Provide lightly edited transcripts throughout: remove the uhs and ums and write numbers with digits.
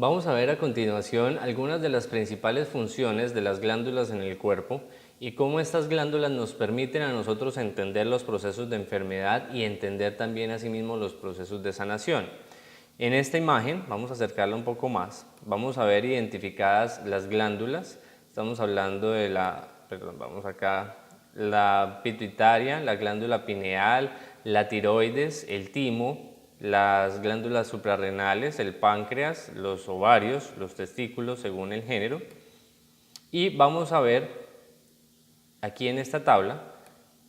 Vamos a ver a continuación algunas de las principales funciones de las glándulas en el cuerpo y cómo estas glándulas nos permiten a nosotros entender los procesos de enfermedad y entender también asimismo los procesos de sanación. En esta imagen, vamos a acercarla un poco más, vamos a ver identificadas las glándulas. Estamos hablando de la pituitaria, la glándula pineal, la tiroides, el timo, las glándulas suprarrenales, el páncreas, los ovarios, los testículos según el género. Y vamos a ver aquí en esta tabla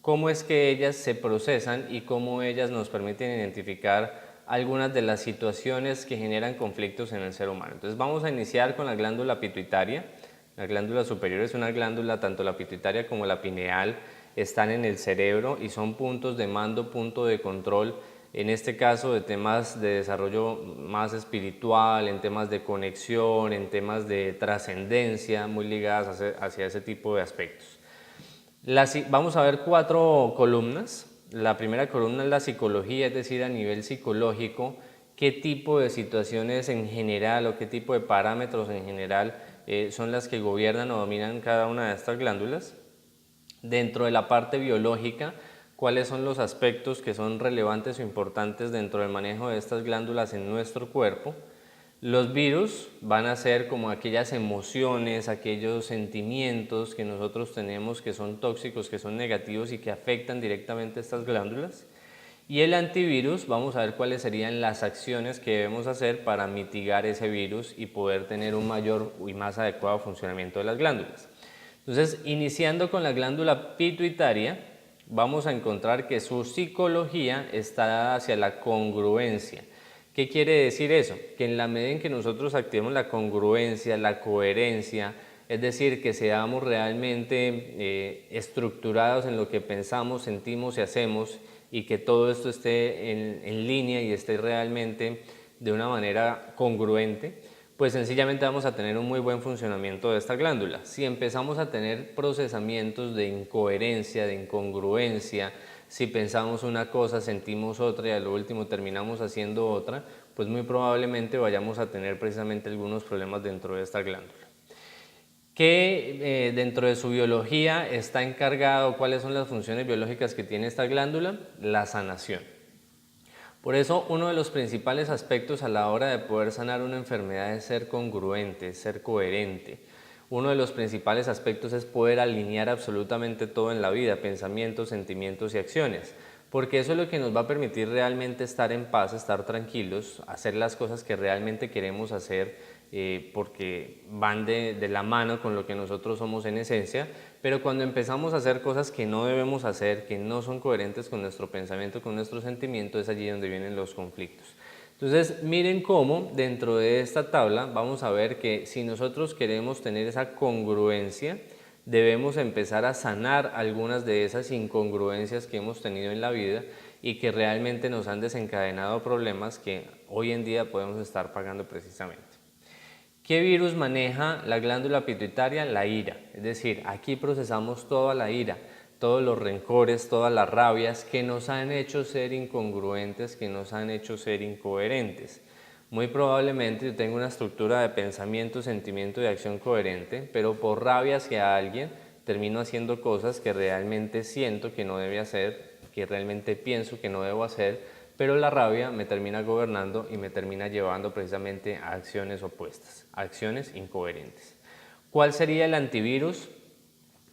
cómo es que ellas se procesan y cómo ellas nos permiten identificar algunas de las situaciones que generan conflictos en el ser humano. Entonces vamos a iniciar con la glándula pituitaria. La glándula superior es una glándula, tanto la pituitaria como la pineal están en el cerebro y son puntos de mando, punto de control, en este caso de temas de desarrollo más espiritual, en temas de conexión, en temas de trascendencia, muy ligadas hacia ese tipo de aspectos. Vamos a ver 4 columnas. La primera columna es la psicología, es decir, a nivel psicológico, qué tipo de situaciones en general o qué tipo de parámetros en general son las que gobiernan o dominan cada una de estas glándulas. Dentro de la parte biológica, cuáles son los aspectos que son relevantes o importantes dentro del manejo de estas glándulas en nuestro cuerpo. Los virus van a ser como aquellas emociones, aquellos sentimientos que nosotros tenemos que son tóxicos, que son negativos y que afectan directamente a estas glándulas. Y el antivirus, vamos a ver cuáles serían las acciones que debemos hacer para mitigar ese virus y poder tener un mayor y más adecuado funcionamiento de las glándulas. Entonces, iniciando con la glándula pituitaria, vamos a encontrar que su psicología está dada hacia la congruencia. ¿Qué quiere decir eso? Que en la medida en que nosotros activemos la congruencia, la coherencia, es decir, que seamos realmente estructurados en lo que pensamos, sentimos y hacemos, y que todo esto esté en línea y esté realmente de una manera congruente, pues sencillamente vamos a tener un muy buen funcionamiento de esta glándula. Si empezamos a tener procesamientos de incoherencia, de incongruencia, si pensamos una cosa, sentimos otra y a lo último terminamos haciendo otra, pues muy probablemente vayamos a tener precisamente algunos problemas dentro de esta glándula. ¿Qué dentro de su biología está encargado? ¿Cuáles son las funciones biológicas que tiene esta glándula? La sanación. Por eso, uno de los principales aspectos a la hora de poder sanar una enfermedad es ser congruente, ser coherente. Uno de los principales aspectos es poder alinear absolutamente todo en la vida, pensamientos, sentimientos y acciones, porque eso es lo que nos va a permitir realmente estar en paz, estar tranquilos, hacer las cosas que realmente queremos hacer, porque van de la mano con lo que nosotros somos en esencia. Pero cuando empezamos a hacer cosas que no debemos hacer, que no son coherentes con nuestro pensamiento, con nuestro sentimiento, es allí donde vienen los conflictos. Entonces, miren cómo dentro de esta tabla vamos a ver que si nosotros queremos tener esa congruencia, debemos empezar a sanar algunas de esas incongruencias que hemos tenido en la vida y que realmente nos han desencadenado problemas que hoy en día podemos estar pagando precisamente. ¿Qué virus maneja la glándula pituitaria? La ira. Es decir, aquí procesamos toda la ira, todos los rencores, todas las rabias que nos han hecho ser incongruentes, que nos han hecho ser incoherentes. Muy probablemente yo tengo una estructura de pensamiento, sentimiento y acción coherente, pero por rabia hacia alguien termino haciendo cosas que realmente siento que no debe hacer, que realmente pienso que no debo hacer, pero la rabia me termina gobernando y me termina llevando precisamente a acciones opuestas, a acciones incoherentes. ¿Cuál sería el antivirus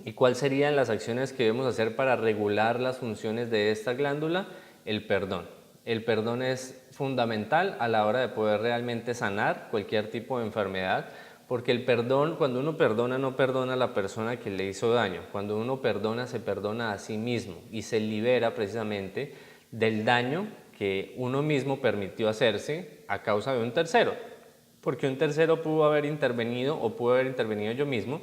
y cuáles serían las acciones que debemos hacer para regular las funciones de esta glándula? El perdón. El perdón es fundamental a la hora de poder realmente sanar cualquier tipo de enfermedad, porque el perdón, cuando uno perdona, no perdona a la persona que le hizo daño. Cuando uno perdona, se perdona a sí mismo y se libera precisamente del daño que uno mismo permitió hacerse a causa de un tercero, porque un tercero pudo haber intervenido o pudo haber intervenido yo mismo,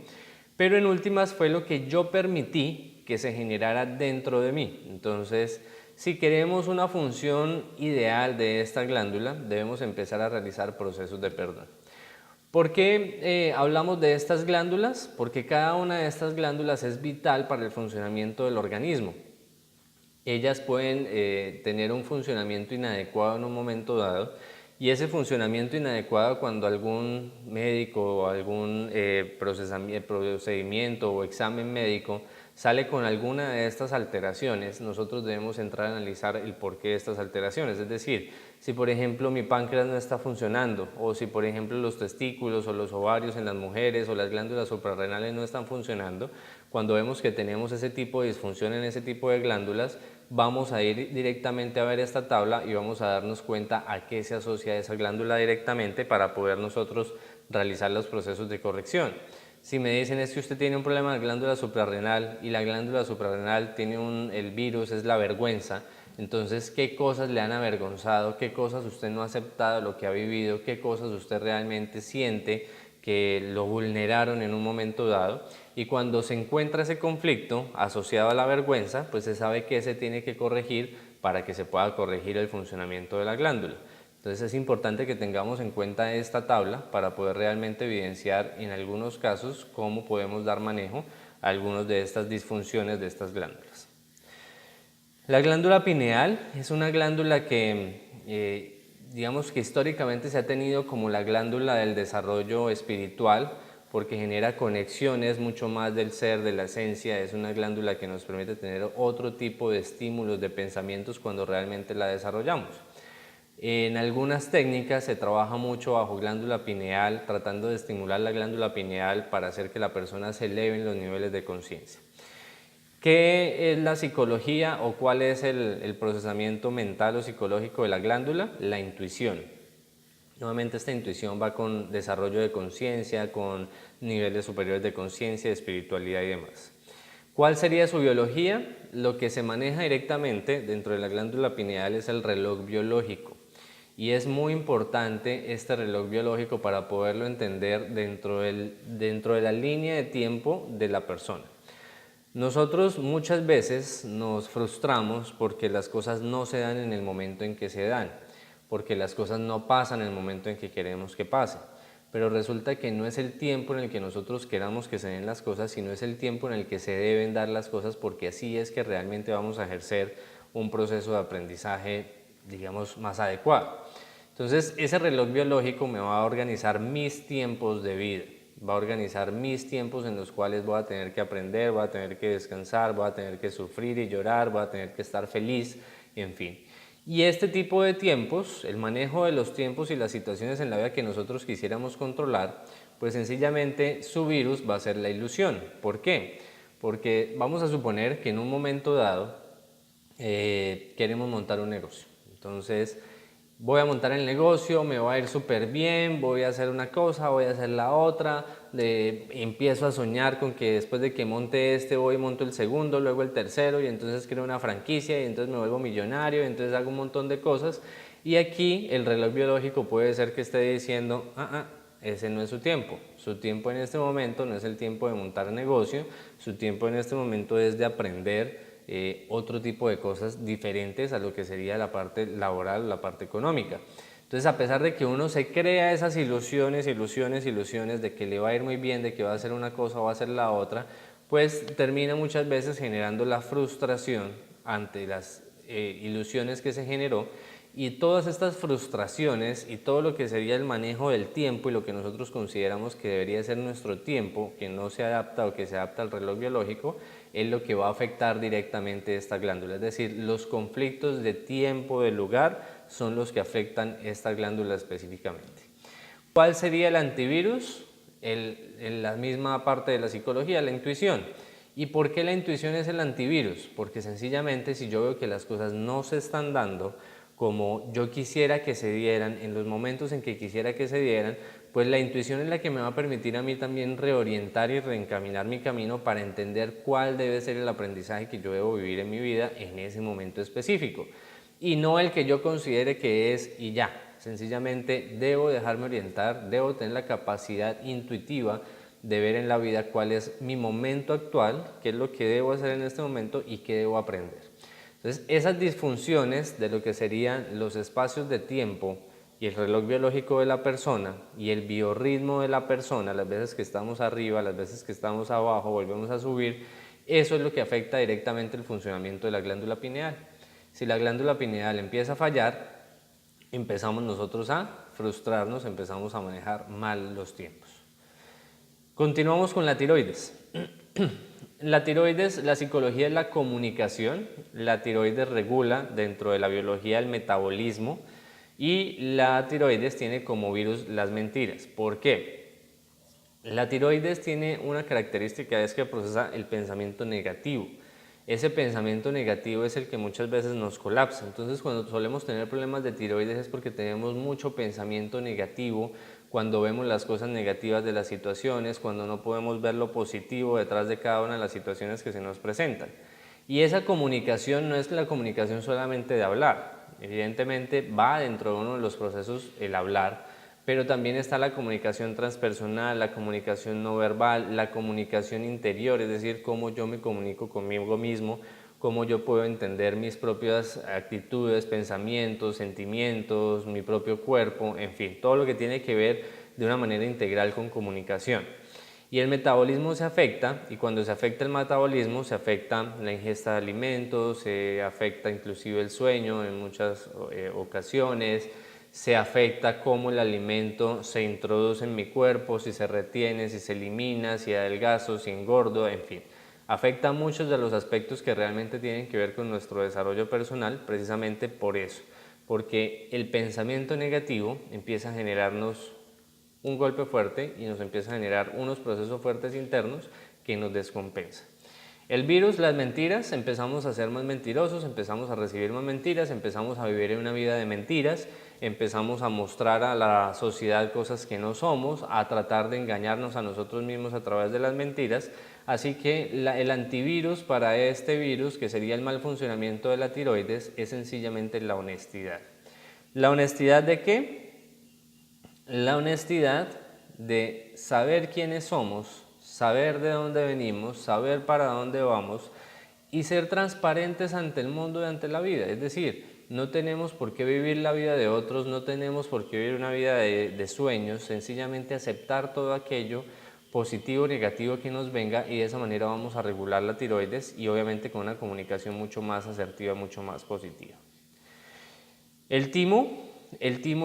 pero en últimas fue lo que yo permití que se generara dentro de mí. Entonces, si queremos una función ideal de esta glándula, debemos empezar a realizar procesos de perdón. ¿Por qué hablamos de estas glándulas? Porque cada una de estas glándulas es vital para el funcionamiento del organismo. Ellas pueden tener un funcionamiento inadecuado en un momento dado Y ese funcionamiento inadecuado, cuando algún médico o algún procedimiento o examen médico sale con alguna de estas alteraciones, nosotros debemos entrar a analizar el porqué de estas alteraciones. Es decir, si por ejemplo mi páncreas no está funcionando, o si por ejemplo los testículos o los ovarios en las mujeres o las glándulas suprarrenales no están funcionando, cuando vemos que tenemos ese tipo de disfunción en ese tipo de glándulas, vamos a ir directamente a ver esta tabla y vamos a darnos cuenta a qué se asocia esa glándula directamente para poder nosotros realizar los procesos de corrección. Si me dicen es que usted tiene un problema de glándula suprarrenal y la glándula suprarrenal tiene el virus, es la vergüenza, entonces qué cosas le han avergonzado, qué cosas usted no ha aceptado lo que ha vivido, qué cosas usted realmente siente que lo vulneraron en un momento dado, y cuando se encuentra ese conflicto asociado a la vergüenza, pues se sabe que se tiene que corregir para que se pueda corregir el funcionamiento de la glándula. Entonces es importante que tengamos en cuenta esta tabla para poder realmente evidenciar en algunos casos cómo podemos dar manejo a algunas de estas disfunciones de estas glándulas. La glándula pineal es una glándula que digamos que históricamente se ha tenido como la glándula del desarrollo espiritual, porque genera conexiones mucho más del ser, de la esencia. Es una glándula que nos permite tener otro tipo de estímulos, de pensamientos cuando realmente la desarrollamos. En algunas técnicas se trabaja mucho bajo glándula pineal, tratando de estimular la glándula pineal para hacer que la persona se eleve en los niveles de conciencia. ¿Qué es la psicología o cuál es el procesamiento mental o psicológico de la glándula? La intuición. Nuevamente esta intuición va con desarrollo de conciencia, con niveles superiores de conciencia, de espiritualidad y demás. ¿Cuál sería su biología? Lo que se maneja directamente dentro de la glándula pineal es el reloj biológico. Y es muy importante este reloj biológico para poderlo entender dentro de la línea de tiempo de la persona. Nosotros muchas veces nos frustramos porque las cosas no se dan en el momento en que se dan, porque las cosas no pasan en el momento en que queremos que pasen. Pero resulta que no es el tiempo en el que nosotros queramos que se den las cosas, sino es el tiempo en el que se deben dar las cosas, porque así es que realmente vamos a ejercer un proceso de aprendizaje, digamos, más adecuado. Entonces, ese reloj biológico me va a organizar mis tiempos de vida, va a organizar mis tiempos en los cuales voy a tener que aprender, voy a tener que descansar, voy a tener que sufrir y llorar, voy a tener que estar feliz, en fin. Y este tipo de tiempos, el manejo de los tiempos y las situaciones en la vida que nosotros quisiéramos controlar, pues sencillamente su virus va a ser la ilusión. ¿Por qué? Porque vamos a suponer que en un momento dado queremos montar un negocio. Entonces, voy a montar el negocio, me va a ir súper bien, voy a hacer una cosa, voy a hacer la otra, empiezo a soñar con que después de que monte voy y monto el segundo, luego el tercero, y entonces creo una franquicia, y entonces me vuelvo millonario, y entonces hago un montón de cosas. Y aquí el reloj biológico puede ser que esté diciendo, ese no es su tiempo en este momento no es el tiempo de montar negocio, su tiempo en este momento es de aprender otro tipo de cosas diferentes a lo que sería la parte laboral, la parte económica. Entonces, a pesar de que uno se crea esas ilusiones de que le va a ir muy bien, de que va a hacer una cosa o va a hacer la otra, pues termina muchas veces generando la frustración ante las ilusiones que se generó, y todas estas frustraciones y todo lo que sería el manejo del tiempo y lo que nosotros consideramos que debería ser nuestro tiempo, que no se adapta o que se adapta al reloj biológico, es lo que va a afectar directamente esta glándula. Es decir, los conflictos de tiempo, de lugar, son los que afectan esta glándula específicamente. ¿Cuál sería el antivirus? En la misma parte de la psicología, la intuición. ¿Y por qué la intuición es el antivirus? Porque sencillamente si yo veo que las cosas no se están dando como yo quisiera que se dieran, en los momentos en que quisiera que se dieran, pues la intuición es la que me va a permitir a mí también reorientar y reencaminar mi camino para entender cuál debe ser el aprendizaje que yo debo vivir en mi vida en ese momento específico. Y no el que yo considere que es y ya. Sencillamente debo dejarme orientar, debo tener la capacidad intuitiva de ver en la vida cuál es mi momento actual, qué es lo que debo hacer en este momento y qué debo aprender. Entonces, esas disfunciones de lo que serían los espacios de tiempo y el reloj biológico de la persona y el biorritmo de la persona, las veces que estamos arriba, las veces que estamos abajo, volvemos a subir, eso es lo que afecta directamente el funcionamiento de la glándula pineal. Si la glándula pineal empieza a fallar, empezamos nosotros a frustrarnos, empezamos a manejar mal los tiempos. Continuamos con la tiroides. La tiroides, la psicología es la comunicación, la tiroides regula dentro de la biología el metabolismo y la tiroides tiene como virus las mentiras. ¿Por qué? La tiroides tiene una característica, es que procesa el pensamiento negativo. Ese pensamiento negativo es el que muchas veces nos colapsa. Entonces, cuando solemos tener problemas de tiroides es porque tenemos mucho pensamiento negativo, cuando vemos las cosas negativas de las situaciones, cuando no podemos ver lo positivo detrás de cada una de las situaciones que se nos presentan. Y esa comunicación no es la comunicación solamente de hablar. Evidentemente va dentro de uno de los procesos el hablar, pero también está la comunicación transpersonal, la comunicación no verbal, la comunicación interior, es decir, cómo yo me comunico conmigo mismo, cómo yo puedo entender mis propias actitudes, pensamientos, sentimientos, mi propio cuerpo, en fin, todo lo que tiene que ver de una manera integral con comunicación. Y el metabolismo se afecta, y cuando se afecta el metabolismo se afecta la ingesta de alimentos, se afecta inclusive el sueño en muchas ocasiones, se afecta cómo el alimento se introduce en mi cuerpo, si se retiene, si se elimina, si adelgazo, si engordo, en fin. Afecta muchos de los aspectos que realmente tienen que ver con nuestro desarrollo personal, precisamente por eso, porque el pensamiento negativo empieza a generarnos un golpe fuerte y nos empieza a generar unos procesos fuertes internos que nos descompensan. El virus, las mentiras, empezamos a ser más mentirosos, empezamos a recibir más mentiras, empezamos a vivir en una vida de mentiras, empezamos a mostrar a la sociedad cosas que no somos, a tratar de engañarnos a nosotros mismos a través de las mentiras. Así que el antivirus para este virus, que sería el mal funcionamiento de la tiroides, es sencillamente la honestidad. ¿La honestidad de qué? La honestidad de saber quiénes somos, saber de dónde venimos, saber para dónde vamos y ser transparentes ante el mundo y ante la vida. Es decir, no tenemos por qué vivir la vida de otros, no tenemos por qué vivir una vida de sueños, sencillamente aceptar todo aquello positivo o negativo que nos venga, y de esa manera vamos a regular la tiroides y obviamente con una comunicación mucho más asertiva, mucho más positiva. El timo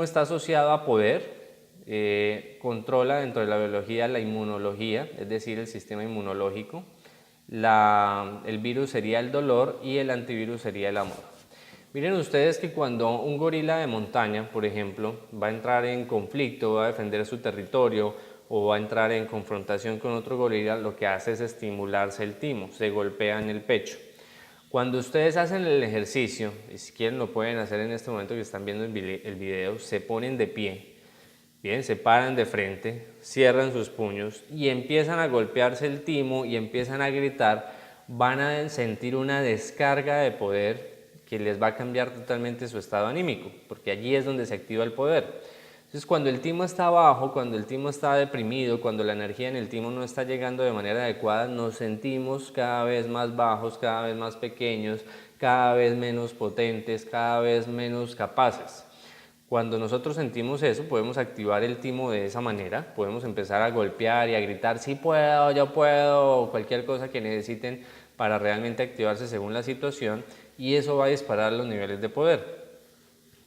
está asociado a poder. Controla dentro de la biología la inmunología, es decir, el sistema inmunológico. El virus sería el dolor y el antivirus sería el amor. Miren ustedes que cuando un gorila de montaña, por ejemplo, va a entrar en conflicto, va a defender su territorio o va a entrar en confrontación con otro gorila, lo que hace es estimularse el timo, se golpea en el pecho. Cuando ustedes hacen el ejercicio, y si quieren lo pueden hacer en este momento que están viendo el video, se ponen de pie. Bien, se paran de frente, cierran sus puños y empiezan a golpearse el timo y empiezan a gritar, van a sentir una descarga de poder que les va a cambiar totalmente su estado anímico, porque allí es donde se activa el poder. Entonces, cuando el timo está bajo, cuando el timo está deprimido, cuando la energía en el timo no está llegando de manera adecuada, nos sentimos cada vez más bajos, cada vez más pequeños, cada vez menos potentes, cada vez menos capaces. Cuando nosotros sentimos eso, podemos activar el timo de esa manera, podemos empezar a golpear y a gritar, sí puedo, yo puedo, o cualquier cosa que necesiten para realmente activarse según la situación, y eso va a disparar los niveles de poder.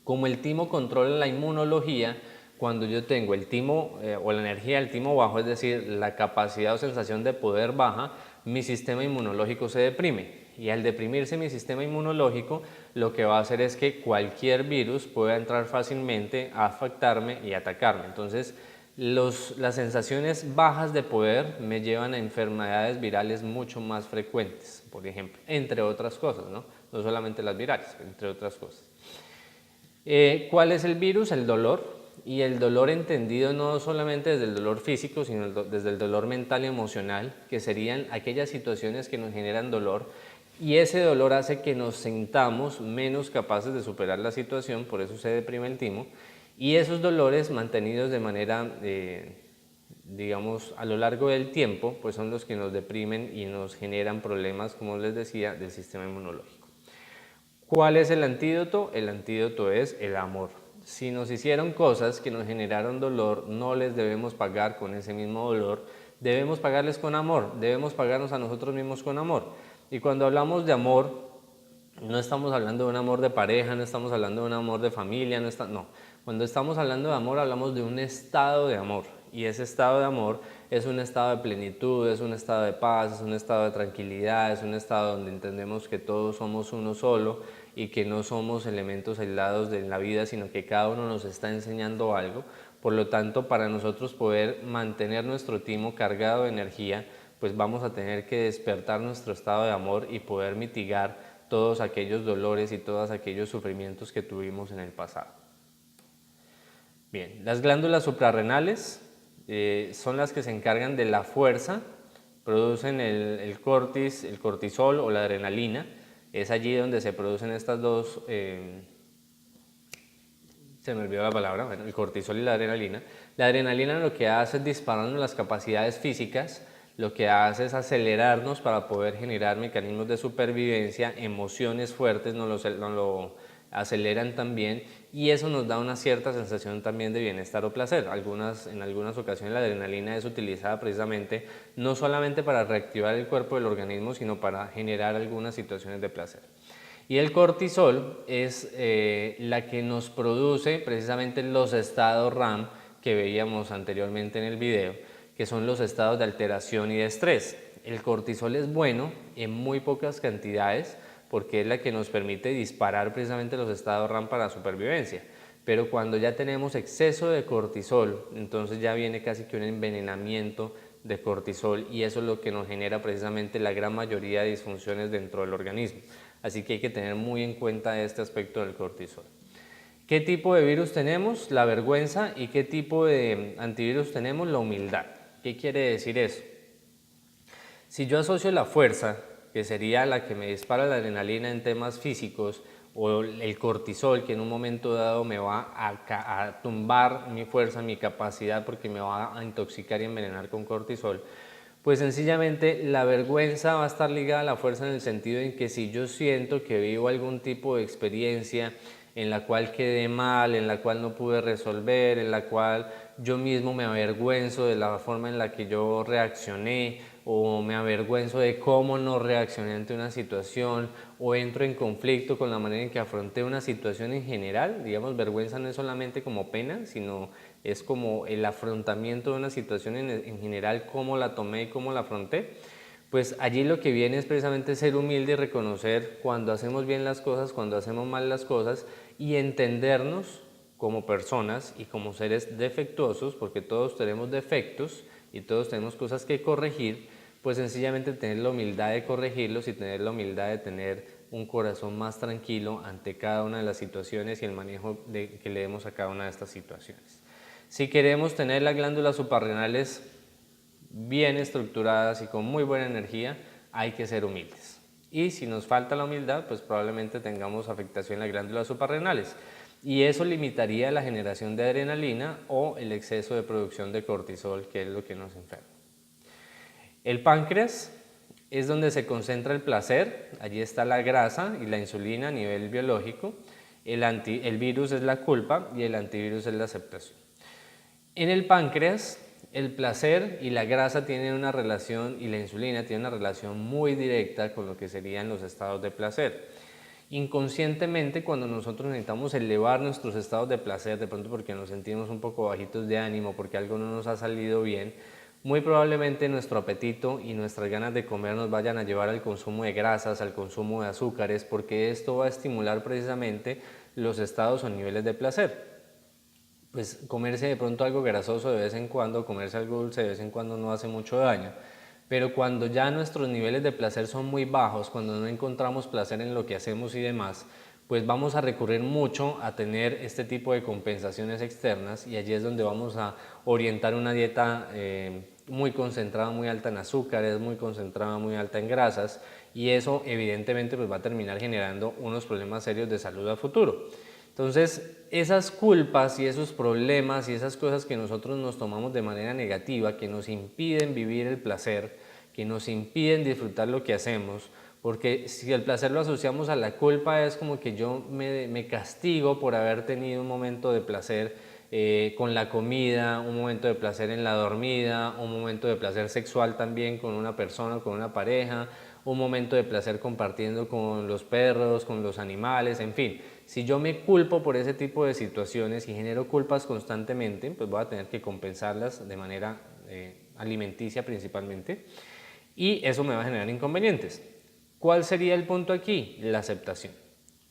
Como el timo controla la inmunología, cuando yo tengo el timo o la energía del timo bajo, es decir, la capacidad o sensación de poder baja, mi sistema inmunológico se deprime. Y al deprimirse mi sistema inmunológico, lo que va a hacer es que cualquier virus pueda entrar fácilmente a afectarme y atacarme. Entonces, las sensaciones bajas de poder me llevan a enfermedades virales mucho más frecuentes, por ejemplo, entre otras cosas, ¿no? No solamente las virales, entre otras cosas. ¿Cuál es el virus? El dolor. Y el dolor entendido no solamente desde el dolor físico, sino desde el dolor mental y emocional, que serían aquellas situaciones que nos generan dolor, y ese dolor hace que nos sintamos menos capaces de superar la situación, por eso se deprime el timo, y esos dolores mantenidos de manera, digamos, a lo largo del tiempo, pues son los que nos deprimen y nos generan problemas, como les decía, del sistema inmunológico. ¿Cuál es el antídoto? El antídoto es el amor. Si nos hicieron cosas que nos generaron dolor, no les debemos pagar con ese mismo dolor, debemos pagarles con amor, debemos pagarnos a nosotros mismos con amor. Y cuando hablamos de amor, No estamos hablando de un amor de pareja, no estamos hablando de un amor de familia, no. Cuando estamos hablando de amor, hablamos de un estado de amor. Y ese estado de amor es un estado de plenitud, es un estado de paz, es un estado de tranquilidad, es un estado donde entendemos que todos somos uno solo y que no somos elementos aislados de la vida, sino que cada uno nos está enseñando algo. Por lo tanto, para nosotros poder mantener nuestro timo cargado de energía, pues vamos a tener que despertar nuestro estado de amor y poder mitigar todos aquellos dolores y todos aquellos sufrimientos que tuvimos en el pasado. Bien, las glándulas suprarrenales son las que se encargan de la fuerza, producen el cortisol o la adrenalina. Es allí donde se producen estas dos, se me olvidó la palabra, bueno, el cortisol y la adrenalina. La adrenalina lo que hace es dispararnos las capacidades físicas, lo que hace es acelerarnos para poder generar mecanismos de supervivencia, emociones fuertes nos lo aceleran también y eso nos da una cierta sensación también de bienestar o placer. En algunas ocasiones la adrenalina es utilizada precisamente no solamente para reactivar el cuerpo del organismo, sino para generar algunas situaciones de placer. Y el cortisol es la que nos produce precisamente los estados RAM que veíamos anteriormente en el video, que son los estados de alteración y de estrés. El cortisol es bueno en muy pocas cantidades porque es la que nos permite disparar precisamente los estados RAM para la supervivencia. Pero cuando ya tenemos exceso de cortisol, entonces ya viene casi que un envenenamiento de cortisol y eso es lo que nos genera precisamente la gran mayoría de disfunciones dentro del organismo. Así que hay que tener muy en cuenta este aspecto del cortisol. ¿Qué tipo de virus tenemos? La vergüenza. ¿Y qué tipo de antivirus tenemos? La humildad. ¿Qué quiere decir eso? Si yo asocio la fuerza, que sería la que me dispara la adrenalina en temas físicos, o el cortisol, que en un momento dado me va a tumbar mi fuerza, mi capacidad, porque me va a intoxicar y envenenar con cortisol, pues sencillamente la vergüenza va a estar ligada a la fuerza en el sentido en que si yo siento que vivo algún tipo de experiencia en la cual quedé mal, en la cual no pude resolver, en la cual yo mismo me avergüenzo de la forma en la que yo reaccioné o me avergüenzo de cómo no reaccioné ante una situación o entro en conflicto con la manera en que afronté una situación en general. Digamos, vergüenza no es solamente como pena, sino es como el afrontamiento de una situación en general, cómo la tomé y cómo la afronté. Pues allí lo que viene es precisamente ser humilde y reconocer cuando hacemos bien las cosas, cuando hacemos mal las cosas y entendernos como personas y como seres defectuosos, porque todos tenemos defectos y todos tenemos cosas que corregir, pues sencillamente tener la humildad de corregirlos y tener la humildad de tener un corazón más tranquilo ante cada una de las situaciones y el manejo que le demos a cada una de estas situaciones. Si queremos tener las glándulas suprarrenales bien estructuradas y con muy buena energía, hay que ser humildes. Y si nos falta la humildad, pues probablemente tengamos afectación en las glándulas suprarrenales. Y eso limitaría la generación de adrenalina o el exceso de producción de cortisol, que es lo que nos enferma. El páncreas es donde se concentra el placer, allí está la grasa y la insulina a nivel biológico, el virus es la culpa y el antivirus es la aceptación. En el páncreas, el placer y la grasa tienen una relación, y la insulina tiene una relación muy directa con lo que serían los estados de placer. Inconscientemente, cuando nosotros necesitamos elevar nuestros estados de placer, de pronto porque nos sentimos un poco bajitos de ánimo, porque algo no nos ha salido bien, muy probablemente nuestro apetito y nuestras ganas de comer nos vayan a llevar al consumo de grasas, al consumo de azúcares, porque esto va a estimular precisamente los estados o niveles de placer. Pues comerse de pronto algo grasoso de vez en cuando, comerse algo dulce de vez en cuando no hace mucho daño. Pero cuando ya nuestros niveles de placer son muy bajos, cuando no encontramos placer en lo que hacemos y demás, pues vamos a recurrir mucho a tener este tipo de compensaciones externas y allí es donde vamos a orientar una dieta muy concentrada, muy alta en azúcares, muy concentrada, muy alta en grasas y eso evidentemente pues va a terminar generando unos problemas serios de salud a futuro. Entonces, esas culpas y esos problemas y esas cosas que nosotros nos tomamos de manera negativa, que nos impiden vivir el placer, que nos impiden disfrutar lo que hacemos, porque si el placer lo asociamos a la culpa es como que yo me castigo por haber tenido un momento de placer con la comida, un momento de placer en la dormida, un momento de placer sexual también con una persona, con una pareja, un momento de placer compartiendo con los perros, con los animales, en fin. Si yo me culpo por ese tipo de situaciones y genero culpas constantemente, pues voy a tener que compensarlas de manera alimenticia principalmente, y eso me va a generar inconvenientes. ¿Cuál sería el punto aquí? La aceptación.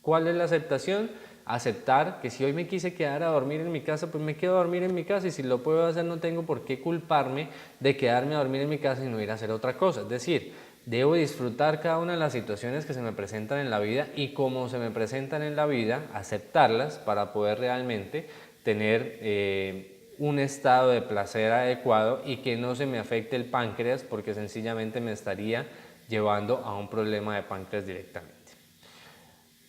¿Cuál es la aceptación? Aceptar que si hoy me quise quedar a dormir en mi casa, pues me quedo a dormir en mi casa, y si lo puedo hacer no tengo por qué culparme de quedarme a dormir en mi casa y no ir a hacer otra cosa. Es decir, debo disfrutar cada una de las situaciones que se me presentan en la vida, y como se me presentan en la vida, aceptarlas para poder realmente tener un estado de placer adecuado y que no se me afecte el páncreas, porque sencillamente me estaría llevando a un problema de páncreas directamente.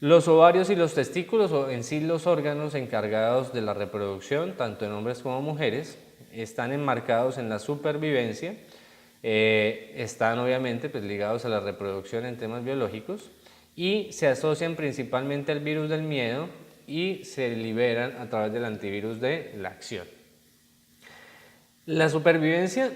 Los ovarios y los testículos, o en sí los órganos encargados de la reproducción, tanto en hombres como mujeres, están enmarcados en la supervivencia, están obviamente pues, ligados a la reproducción en temas biológicos, y se asocian principalmente al virus del miedo y se liberan a través del antivirus de la acción. La supervivencia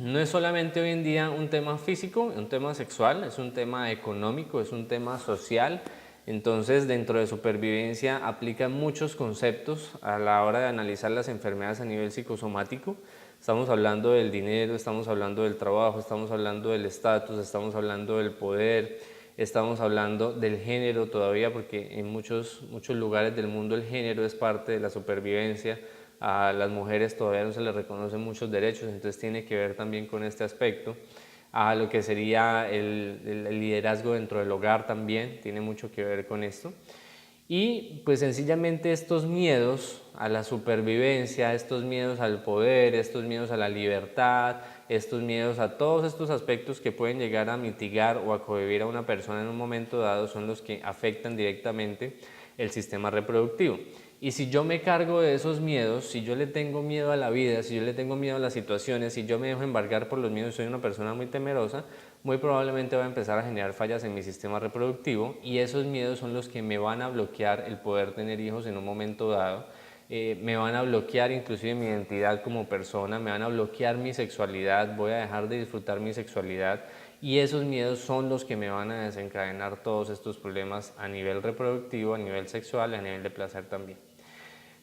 no es solamente hoy en día un tema físico, un tema sexual, es un tema económico, es un tema social. Entonces, dentro de supervivencia aplican muchos conceptos a la hora de analizar las enfermedades a nivel psicosomático. Estamos hablando del dinero, estamos hablando del trabajo, estamos hablando del estatus, estamos hablando del poder, estamos hablando del género todavía, porque en muchos lugares del mundo el género es parte de la supervivencia. A las mujeres todavía no se les reconocen muchos derechos, entonces tiene que ver también con este aspecto. A lo que sería el liderazgo dentro del hogar también tiene mucho que ver con esto. Y pues sencillamente estos miedos a la supervivencia, estos miedos al poder, estos miedos a la libertad, estos miedos a todos estos aspectos que pueden llegar a mitigar o a cohibir a una persona en un momento dado, son los que afectan directamente el sistema reproductivo. Y si yo me cargo de esos miedos, si yo le tengo miedo a la vida, si yo le tengo miedo a las situaciones, si yo me dejo embargar por los miedos, soy una persona muy temerosa, muy probablemente voy a empezar a generar fallas en mi sistema reproductivo, y esos miedos son los que me van a bloquear el poder tener hijos en un momento dado. Me van a bloquear inclusive mi identidad como persona, me van a bloquear mi sexualidad, voy a dejar de disfrutar mi sexualidad, y esos miedos son los que me van a desencadenar todos estos problemas a nivel reproductivo, a nivel sexual y a nivel de placer también.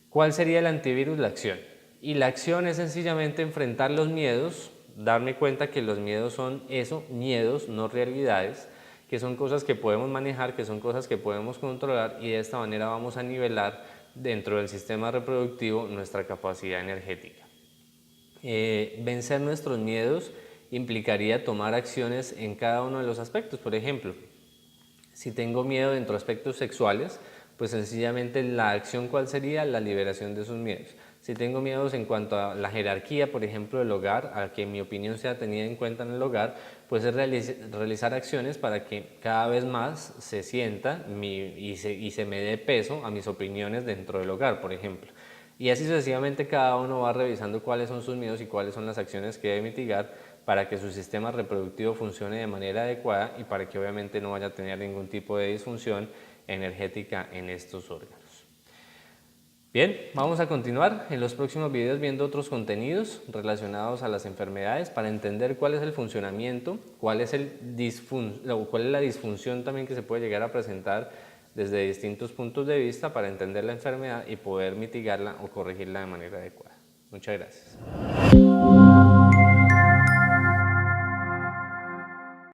¿Cuál sería el antivirus? La acción. Y la acción es sencillamente enfrentar los miedos, darme cuenta que los miedos son eso, miedos, no realidades, que son cosas que podemos manejar, que son cosas que podemos controlar, y de esta manera vamos a nivelar dentro del sistema reproductivo nuestra capacidad energética. Vencer nuestros miedos implicaría tomar acciones en cada uno de los aspectos. Por ejemplo, si tengo miedo dentro de aspectos sexuales, pues sencillamente la acción, ¿cuál sería? La liberación de esos miedos. Si tengo miedos en cuanto a la jerarquía, por ejemplo, del hogar, a que mi opinión sea tenida en cuenta en el hogar, pues es realizar acciones para que cada vez más se sienta y se me dé peso a mis opiniones dentro del hogar, por ejemplo. Y así sucesivamente cada uno va revisando cuáles son sus miedos y cuáles son las acciones que debe mitigar para que su sistema reproductivo funcione de manera adecuada, y para que obviamente no vaya a tener ningún tipo de disfunción energética en estos órganos. Bien, vamos a continuar en los próximos videos viendo otros contenidos relacionados a las enfermedades para entender cuál es el funcionamiento, cuál es la disfunción también que se puede llegar a presentar desde distintos puntos de vista, para entender la enfermedad y poder mitigarla o corregirla de manera adecuada. Muchas gracias.